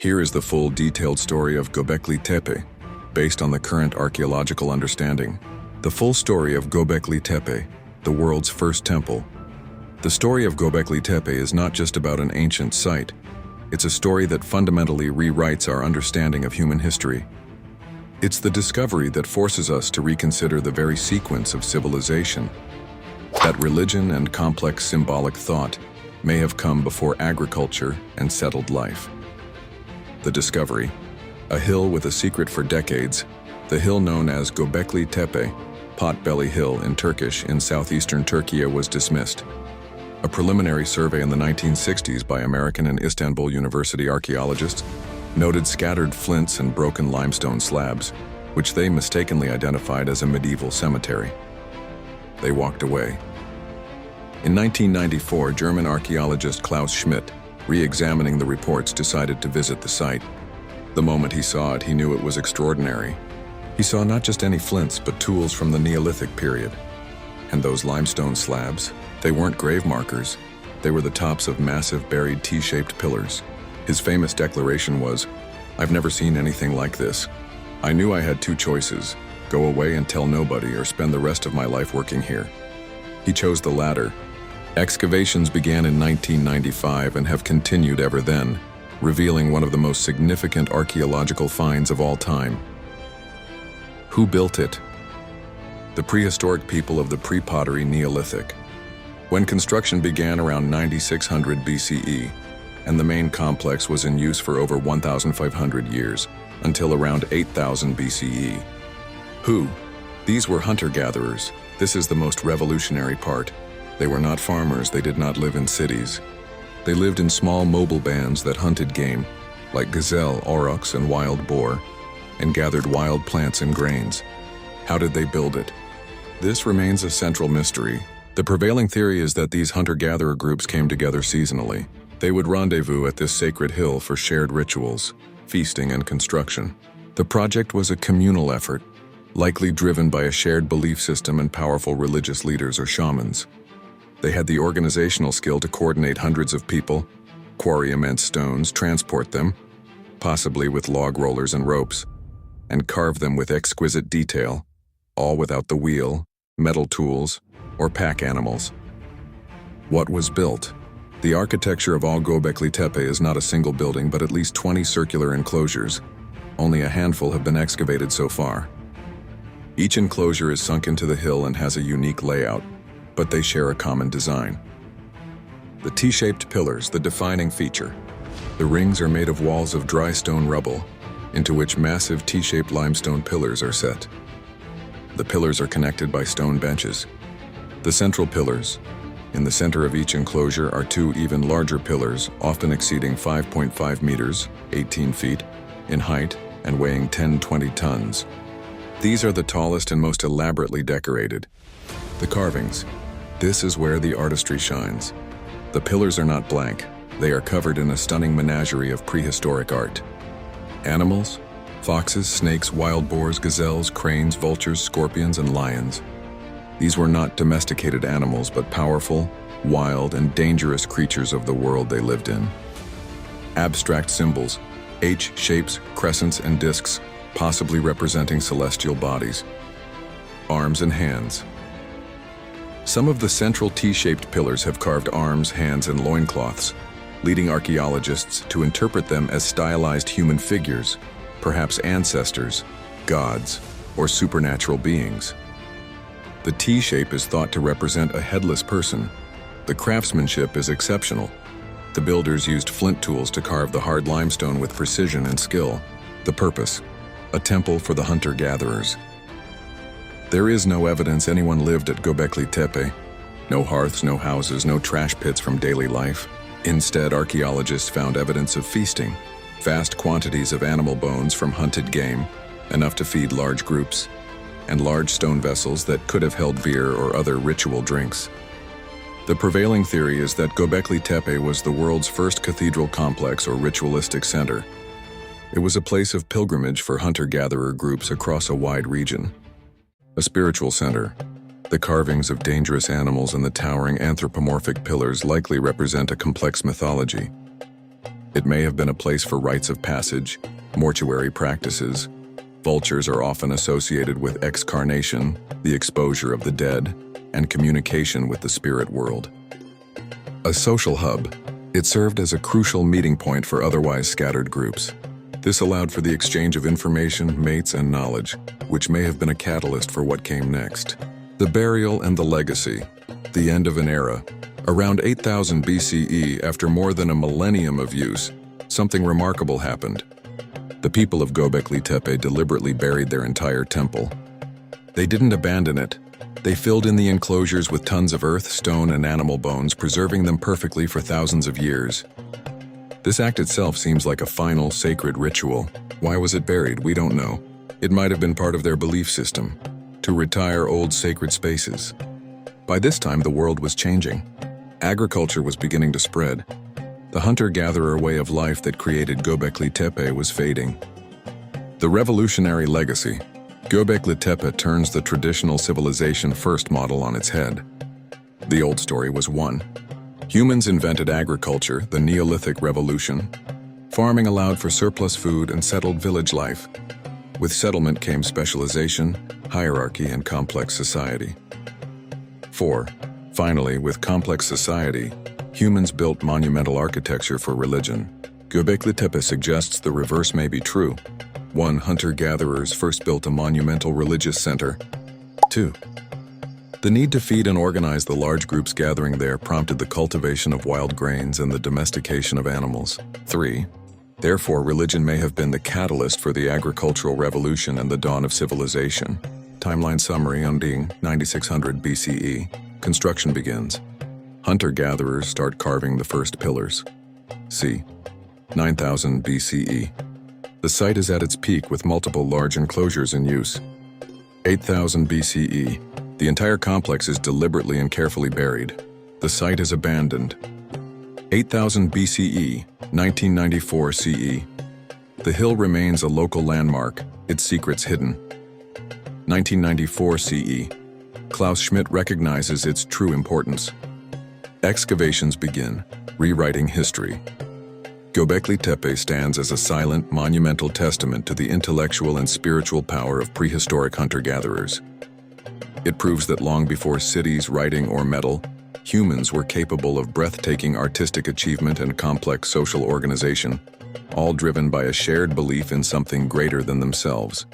Here is the full detailed story of Göbekli Tepe, based on the current archaeological understanding. The full story of Göbekli Tepe, the world's first temple. The story of Göbekli Tepe is not just about an ancient site. It's a story that fundamentally rewrites our understanding of human history. It's the discovery that forces us to reconsider the very sequence of civilization. That religion and complex symbolic thought may have come before agriculture and settled life. The discovery, a hill with a secret for decades, the hill known as Göbekli Tepe, Potbelly Hill in Turkish in southeastern Turkey, was dismissed. A preliminary survey in the 1960s by American and Istanbul University archaeologists noted scattered flints and broken limestone slabs, which they mistakenly identified as a medieval cemetery. They walked away. In 1994, German archaeologist Klaus Schmidt, re-examining the reports, decided to visit the site. The moment he saw it, he knew it was extraordinary. He saw not just any flints, but tools from the Neolithic period. And those limestone slabs, they weren't grave markers. They were the tops of massive buried T-shaped pillars. His famous declaration was, "I've never seen anything like this. I knew I had two choices, go away and tell nobody or spend the rest of my life working here." He chose the latter. Excavations began in 1995 and have continued ever then, revealing one of the most significant archaeological finds of all time. Who built it? The prehistoric people of the pre-pottery Neolithic. When construction began around 9600 BCE, and the main complex was in use for over 1,500 years, until around 8000 BCE. Who? These were hunter-gatherers. This is the most revolutionary part. They were not farmers, they did not live in cities. They lived in small mobile bands that hunted game, like gazelle, aurochs, and wild boar, and gathered wild plants and grains. How did they build it? This remains a central mystery. The prevailing theory is that these hunter-gatherer groups came together seasonally. They would rendezvous at this sacred hill for shared rituals, feasting, and construction. The project was a communal effort, likely driven by a shared belief system and powerful religious leaders or shamans. They had the organizational skill to coordinate hundreds of people, quarry immense stones, transport them, possibly with log rollers and ropes, and carve them with exquisite detail, all without the wheel, metal tools, or pack animals. What was built? The architecture of all Göbekli Tepe is not a single building, but at least 20 circular enclosures. Only a handful have been excavated so far. Each enclosure is sunk into the hill and has a unique layout, but they share a common design. The T-shaped pillars, the defining feature. The rings are made of walls of dry stone rubble, into which massive T-shaped limestone pillars are set. The pillars are connected by stone benches. The central pillars. In the center of each enclosure are two even larger pillars, often exceeding 5.5 meters, 18 feet, in height and weighing 10-20 tons. These are the tallest and most elaborately decorated. The carvings. This is where the artistry shines. The pillars are not blank. They are covered in a stunning menagerie of prehistoric art. Animals? Foxes, snakes, wild boars, gazelles, cranes, vultures, scorpions, and lions. These were not domesticated animals, but powerful, wild, and dangerous creatures of the world they lived in. Abstract symbols, H-shapes, crescents, and discs, possibly representing celestial bodies. Arms and hands. Some of the central T-shaped pillars have carved arms, hands, and loincloths, leading archaeologists to interpret them as stylized human figures, perhaps ancestors, gods, or supernatural beings. The T-shape is thought to represent a headless person. The craftsmanship is exceptional. The builders used flint tools to carve the hard limestone with precision and skill. The purpose: a temple for the hunter-gatherers. There is no evidence anyone lived at Göbekli Tepe. No hearths, no houses, no trash pits from daily life. Instead, archaeologists found evidence of feasting. Vast quantities of animal bones from hunted game, enough to feed large groups, and large stone vessels that could have held beer or other ritual drinks. The prevailing theory is that Göbekli Tepe was the world's first cathedral complex or ritualistic center. It was a place of pilgrimage for hunter-gatherer groups across a wide region. A spiritual center. The carvings of dangerous animals and the towering anthropomorphic pillars likely represent a complex mythology. It may have been a place for rites of passage, mortuary practices. Vultures are often associated with excarnation, the exposure of the dead, and communication with the spirit world. A social hub, it served as a crucial meeting point for otherwise scattered groups. This allowed for the exchange of information, mates, and knowledge, which may have been a catalyst for what came next. The burial and the legacy, the end of an era. Around 8000 BCE, after more than a millennium of use, something remarkable happened. The people of Göbekli Tepe deliberately buried their entire temple. They didn't abandon it. They filled in the enclosures with tons of earth, stone, and animal bones, preserving them perfectly for thousands of years. This act itself seems like a final, sacred ritual. Why was it buried? We don't know. It might have been part of their belief system, to retire old sacred spaces. By this time, the world was changing. Agriculture was beginning to spread. The hunter-gatherer way of life that created Göbekli Tepe was fading. The revolutionary legacy. Göbekli Tepe turns the traditional civilization first model on its head. The old story was one. Humans invented agriculture, the Neolithic revolution. Farming allowed for surplus food and settled village life. With settlement came specialization, hierarchy, and complex society. 4. Finally, with complex society, humans built monumental architecture for religion. Göbekli Tepe suggests the reverse may be true. 1. Hunter-gatherers first built a monumental religious center. 2. The need to feed and organize the large groups gathering there prompted the cultivation of wild grains and the domestication of animals. 3. Therefore, religion may have been the catalyst for the agricultural revolution and the dawn of civilization. Timeline summary ending 9600 BCE. Construction begins. Hunter-gatherers start carving the first pillars. c. 9000 BCE. The site is at its peak with multiple large enclosures in use. 8000 BCE. The entire complex is deliberately and carefully buried. The site is abandoned. 8000 BCE, 1994 CE. The hill remains a local landmark, its secrets hidden. 1994 CE. Klaus Schmidt recognizes its true importance. Excavations begin, rewriting history. Göbekli Tepe stands as a silent, monumental testament to the intellectual and spiritual power of prehistoric hunter-gatherers. It proves that long before cities, writing, or metal, humans were capable of breathtaking artistic achievement and complex social organization, all driven by a shared belief in something greater than themselves.